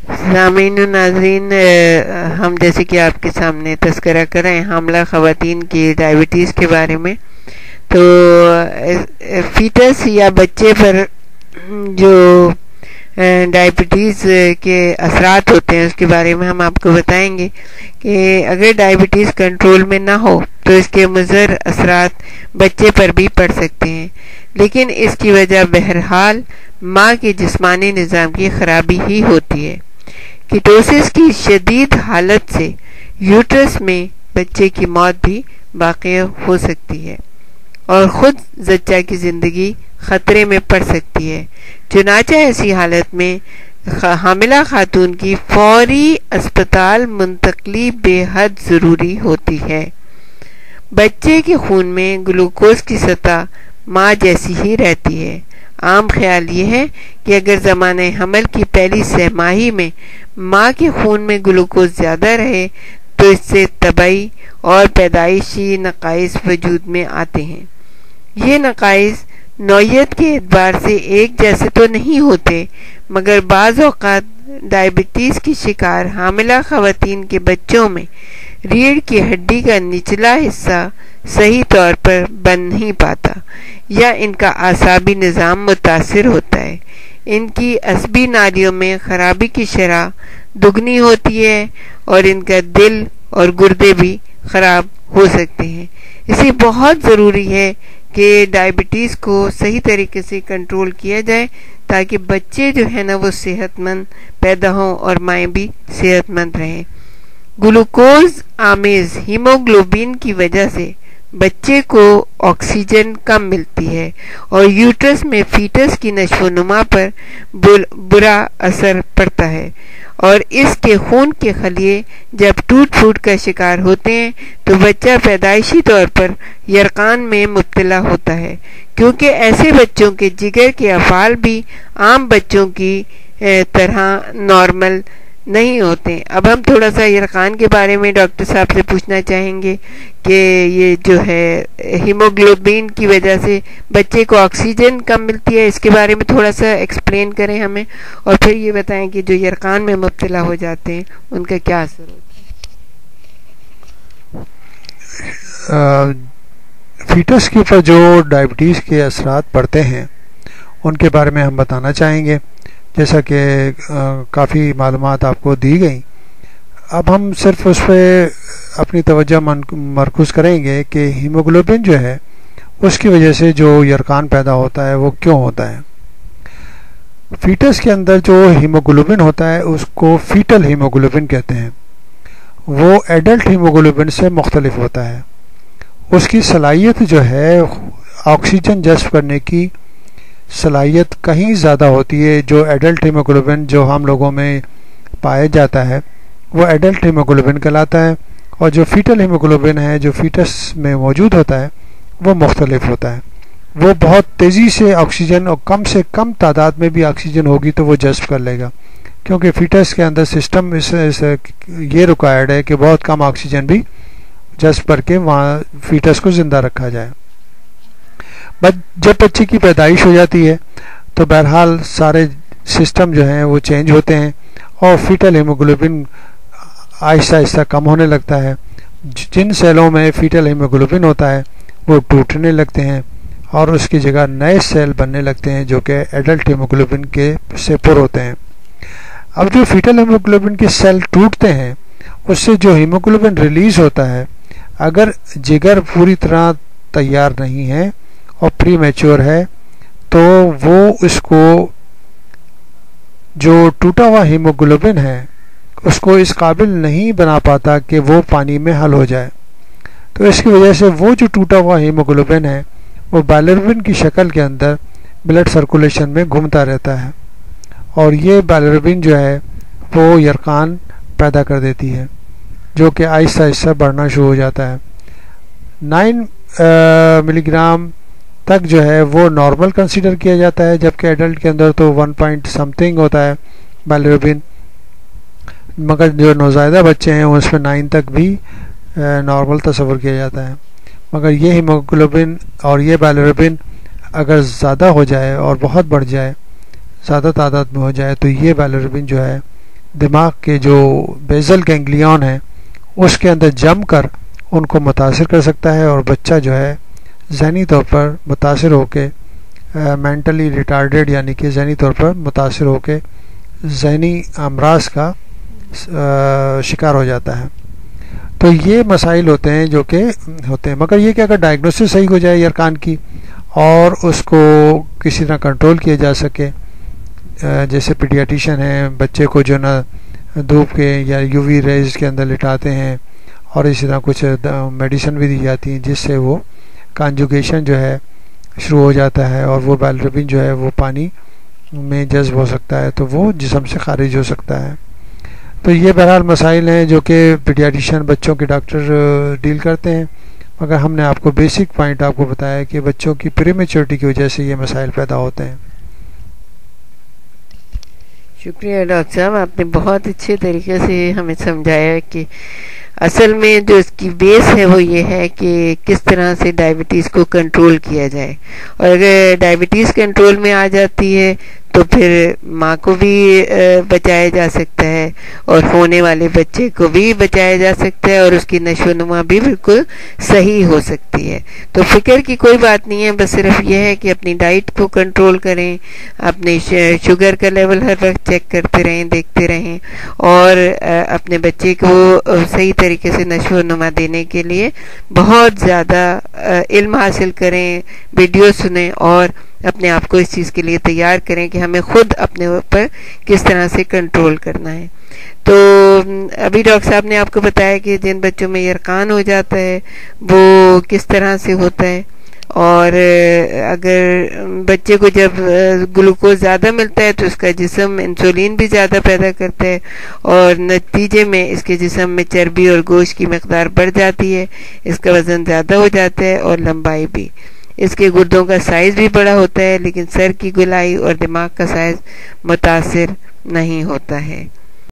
سامعین و ناظرین، ہم جیسے کہ آپ کے سامنے تذکرہ کر رہے ہیں حاملہ خواتین کی ڈائبٹیز کے بارے میں، تو فیٹس یا بچے پر جو ڈائبٹیز کے اثرات ہوتے ہیں اس کے بارے میں ہم آپ کو بتائیں گے کہ اگر ڈائبٹیز کنٹرول میں نہ ہو تو اس کے مضر اثرات بچے پر بھی پڑ سکتے ہیں، لیکن اس کی وجہ بہرحال ماں کے جسمانی نظام کی خرابی ہی ہوتی ہے۔ کیٹوسس کی شدید حالت سے یوٹرس میں بچے کی موت بھی واقع ہو سکتی ہے اور خود زچہ کی زندگی خطرے میں پڑ سکتی ہے۔ چنانچہ ایسی حالت میں حاملہ خاتون کی فوری اسپتال منتقلی بے حد ضروری ہوتی ہے۔ بچے کے خون میں گلوکوز کی سطح ماں جیسی ہی رہتی ہے۔ عام خیال یہ ہے کہ اگر زمانہ حمل کی پہلی 6 ماہی میں ماں کے خون میں گلوکوز زیادہ رہے تو اس سے طبعی اور پیدائشی نقائص وجود میں آتے ہیں۔ یہ نقائص نوعیت کے اعتبار سے ایک جیسے تو نہیں ہوتے، مگر بعض اوقات ڈائبٹیز کی شکار حاملہ خواتین کے بچوں میں ریڑھ کی ہڈی کا نچلا حصہ صحیح طور پر بن نہیں پاتا یا ان کا اعصابی نظام متاثر ہوتا ہے۔ ان کی عصبی نالیوں میں خرابی کی شرح دگنی ہوتی ہے اور ان کا دل اور گردے بھی خراب ہو سکتے ہیں۔ اسے بہت ضروری ہے کہ ڈائبٹیز کو صحیح طریقے سے کنٹرول کیا جائے تاکہ بچے جو ہیں نا وہ صحت مند پیدا ہوں اور مائیں بھی صحت مند رہیں۔ گلوکوز آمیز ہیموگلوبین کی وجہ سے بچے کو آکسیجن کم ملتی ہے اور یوٹرس میں فیٹس کی نشو و نما پر برا اثر پڑتا ہے، اور اس کے خون کے خلیے جب ٹوٹ پھوٹ کا شکار ہوتے ہیں تو بچہ پیدائشی طور پر یرقان میں مبتلا ہوتا ہے، کیونکہ ایسے بچوں کے جگر کے افعال بھی عام بچوں کی طرح نارمل نہیں ہوتے۔ اب ہم تھوڑا سا یرقان کے بارے میں ڈاکٹر صاحب سے پوچھنا چاہیں گے کہ یہ جو ہے ہیموگلوبین کی وجہ سے بچے کو آکسیجن کم ملتی ہے، اس کے بارے میں تھوڑا سا ایکسپلین کریں ہمیں، اور پھر یہ بتائیں کہ جو یرقان میں مبتلا ہو جاتے ہیں ان کا کیا اثر ہوتا ہے۔ فیٹس کے اوپر جو ڈائبٹیز کے اثرات پڑتے ہیں ان کے بارے میں ہم بتانا چاہیں گے، جیسا کہ کافی معلومات آپ کو دی گئیں۔ اب ہم صرف اس پہ اپنی توجہ مرکوز کریں گے کہ ہیموگلوبن جو ہے اس کی وجہ سے جو یرقان پیدا ہوتا ہے وہ کیوں ہوتا ہے۔ فیٹس کے اندر جو ہیموگلوبن ہوتا ہے اس کو فیٹل ہیموگلوبن کہتے ہیں، وہ ایڈلٹ ہیموگلوبن سے مختلف ہوتا ہے۔ اس کی صلاحیت جو ہے آکسیجن جذب کرنے کی صلاحیت کہیں زیادہ ہوتی ہے۔ جو ایڈلٹ ہیموگلوبن جو ہم لوگوں میں پایا جاتا ہے وہ ایڈلٹ ہیموگلوبن کہلاتا ہے، اور جو فیٹل ہیموگلوبن ہے جو فیٹس میں موجود ہوتا ہے وہ مختلف ہوتا ہے۔ وہ بہت تیزی سے آکسیجن اور کم سے کم تعداد میں بھی آکسیجن ہوگی تو وہ جذب کر لے گا، کیونکہ فیٹس کے اندر سسٹم یہ ریکوائرڈ ہے کہ بہت کم آکسیجن بھی جذب کر کے وہاں فیٹس کو زندہ رکھا جائے۔ جب بچے کی پیدائش ہو جاتی ہے تو بہرحال سارے سسٹم جو ہیں وہ چینج ہوتے ہیں اور فیٹل ہیموگلوبن آہستہ آہستہ کم ہونے لگتا ہے۔ جن سیلوں میں فیٹل ہیموگلوبن ہوتا ہے وہ ٹوٹنے لگتے ہیں اور اس کی جگہ نئے سیل بننے لگتے ہیں جو کہ ایڈلٹ ہیموگلوبن کے سے پر ہوتے ہیں۔ اب جو فیٹل ہیموگلوبن کے سیل ٹوٹتے ہیں اس سے جو ہیموگلوبن ریلیز ہوتا ہے، اگر جگر پوری طرح تیار نہیں ہے اور پری میچور ہے تو وہ اس کو جو ٹوٹا ہوا ہیموگلوبن ہے اس کو اس قابل نہیں بنا پاتا کہ وہ پانی میں حل ہو جائے، تو اس کی وجہ سے وہ جو ٹوٹا ہوا ہیموگلوبن ہے وہ بائلربن کی شکل کے اندر بلڈ سرکولیشن میں گھومتا رہتا ہے، اور یہ بائلربن جو ہے وہ یرقان پیدا کر دیتی ہے جو کہ آہستہ آہستہ بڑھنا شروع ہو جاتا ہے۔ 9 ملی گرام تک جو ہے وہ نارمل کنسیڈر کیا جاتا ہے، جبکہ ایڈلٹ کے اندر تو 1 پوائنٹ سمتھنگ ہوتا ہے بائلربن، مگر جو نوزائیدہ بچے ہیں اس میں 9 تک بھی نارمل تصور کیا جاتا ہے۔ مگر یہ ہیموگلوبن اور یہ بائلربن اگر زیادہ ہو جائے اور بہت بڑھ جائے، زیادہ تعداد میں ہو جائے، تو یہ بائلربن جو ہے دماغ کے جو بیزل گینگلیون ہیں اس کے اندر جم کر ان کو متاثر کر سکتا ہے، اور بچہ جو ہے ذہنی طور پر متاثر ہو کے مینٹلی ریٹارڈیڈ یعنی کہ ذہنی طور پر متاثر ہو کے ذہنی امراض کا شکار ہو جاتا ہے۔ تو یہ مسائل ہوتے ہیں جو کہ ہوتے ہیں، مگر یہ کہ اگر ڈائگنوسس صحیح ہو جائے یرقان کی اور اس کو کسی طرح کنٹرول کیا جا سکے، جیسے پیڈیاٹیشین ہیں بچے کو جو نا دھوپ کے یا یو وی ریز کے اندر لٹاتے ہیں، اور اسی طرح کچھ میڈیسن بھی دی جاتی ہیں جس سے وہ کانجوگیشن جو ہے شروع ہو جاتا ہے، اور وہ بیلربن جو ہے وہ پانی میں جذب ہو سکتا ہے، تو وہ جسم سے خارج ہو سکتا ہے۔ تو یہ بہرحال مسائل ہیں جو کہ پیڈیاٹیشین بچوں کے ڈاکٹر ڈیل کرتے ہیں، مگر ہم نے آپ کو بیسک پوائنٹ آپ کو بتایا کہ بچوں کی پری میچورٹی کی وجہ سے یہ مسائل پیدا ہوتے ہیں۔ شکریہ ڈاکٹر صاحب، آپ نے بہت اچھے طریقے سے ہمیں سمجھایا کہ اصل میں جو اس کی بیس ہے وہ یہ ہے کہ کس طرح سے ڈائبٹیز کو کنٹرول کیا جائے، اور اگر ڈائبٹیز کنٹرول میں آ جاتی ہے تو پھر ماں کو بھی بچایا جا سکتا ہے، اور ہونے والے بچے کو بھی بچایا جا سکتا ہے، اور اس کی نشو و نما بھی بالکل صحیح ہو سکتی ہے۔ تو فکر کی کوئی بات نہیں ہے، بس صرف یہ ہے کہ اپنی ڈائٹ کو کنٹرول کریں، اپنے شوگر کا لیول ہر وقت چیک کرتے رہیں، دیکھتے رہیں، اور اپنے بچے کو صحیح طریقے سے نشو و نما دینے کے لیے بہت زیادہ علم حاصل کریں، ویڈیو سنیں، اور اپنے آپ کو اس چیز کے لیے تیار کریں کہ ہمیں خود اپنے اوپر کس طرح سے کنٹرول کرنا ہے۔ تو ابھی ڈاکٹر صاحب نے آپ کو بتایا کہ جن بچوں میں یرقان ہو جاتا ہے وہ کس طرح سے ہوتا ہے، اور اگر بچے کو جب گلوکوز زیادہ ملتا ہے تو اس کا جسم انسولین بھی زیادہ پیدا کرتا ہے، اور نتیجے میں اس کے جسم میں چربی اور گوشت کی مقدار بڑھ جاتی ہے، اس کا وزن زیادہ ہو جاتا ہے، اور لمبائی بھی، اس کے گردوں کا سائز بھی بڑا ہوتا ہے، لیکن سر کی گولائی اور دماغ کا سائز متاثر نہیں ہوتا ہے۔